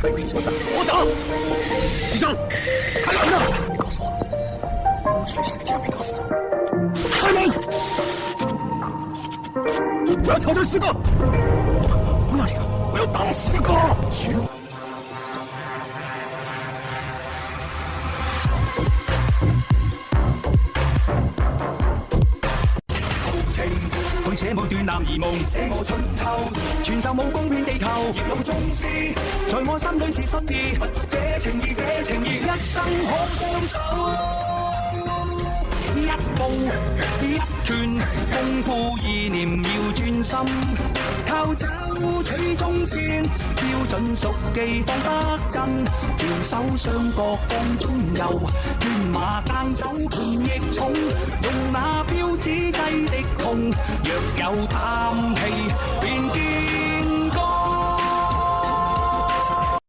还有什么大我打？李正，开门啊！你告诉我，屋子里是个这样被打死的。开门！我要挑战10个。不要这样，我要打10个。去。去寫舞斷男兒夢，寫我春秋，傳授武功遍地球，葉老宗師，在我心裏是信義，不足這情義，這情義，一生可相守。一步一拳，功夫意念要專心，靠找取中線，標準熟記放得真，條手雙角放中游，亂馬單手權亦重，用那標指制敵窮，若有膽氣便見。